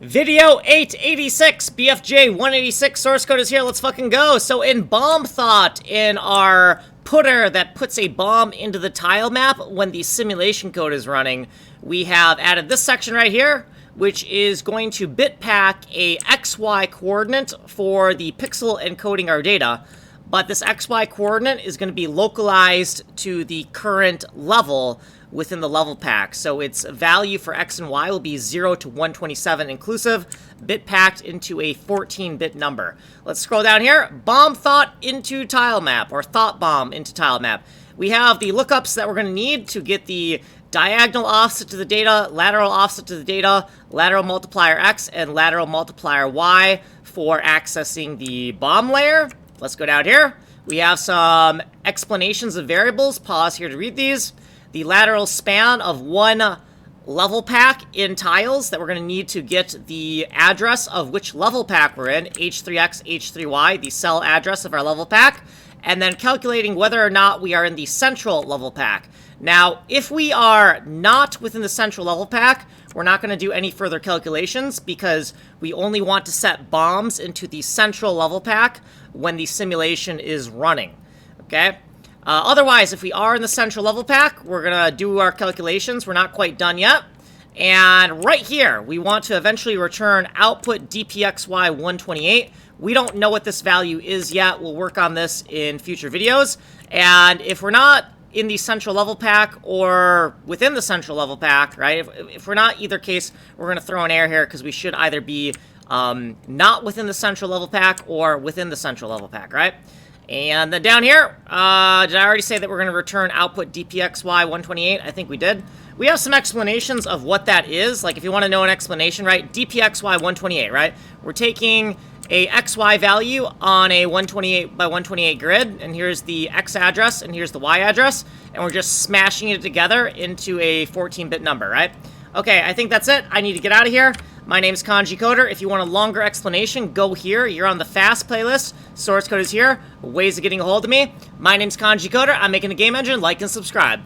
Video 886, BFJ 186, source code is here, let's fucking go. So in BOMTHOT, in our putter that puts a bomb into the tile map when the simulation code is running, we have added this section right here, which is going to bitpack a XY coordinate for the pixel encoding our data. But this XY coordinate is going to be localized to the current level within the level pack. So its value for X and Y will be 0 to 127 inclusive, bit packed into a 14-bit number. Let's scroll down here. BOMTHOT into tile map, or thought bomb into tile map. We have the lookups that we're going to need to get the diagonal offset to the data, lateral offset to the data, lateral multiplier X, and lateral multiplier Y for accessing the bomb layer. Let's go down here. We have some explanations of variables. Pause here to read these. The lateral span of one level pack in tiles that we're going to need to get the address of which level pack we're in, H3X, H3Y, the cell address of our level pack, and then calculating whether or not we are in the central level pack. Now, if we are not within the central level pack, we're not going to do any further calculations because we only want to set bombs into the central level pack when the simulation is running, okay? Otherwise, if we are in the central level pack, we're going to do our calculations. We're not quite done yet. And right here, we want to eventually return output DPXY 128. We don't know what this value is yet. We'll work on this in future videos. And if we're not in the central level pack or within the central level pack, right? If we're not either case, we're going to throw an error here because we should either be not within the central level pack or within the central level pack, right? And then down here, did I already say that we're going to return output DPXY 128? I think we did. We have some explanations of what that is. Like if you want to know an explanation, right? DPXY 128, right? We're taking a XY value on a 128 by 128 grid, and here's the X address, and here's the Y address, and we're just smashing it together into a 14-bit number, right? Okay, I think that's it. I need to get out of here. My name's Kanji Coder. If you want a longer explanation, go here. You're on the fast playlist. Source code is here. Ways of getting a hold of me. My name's Kanji Coder. I'm making a game engine. Like and subscribe.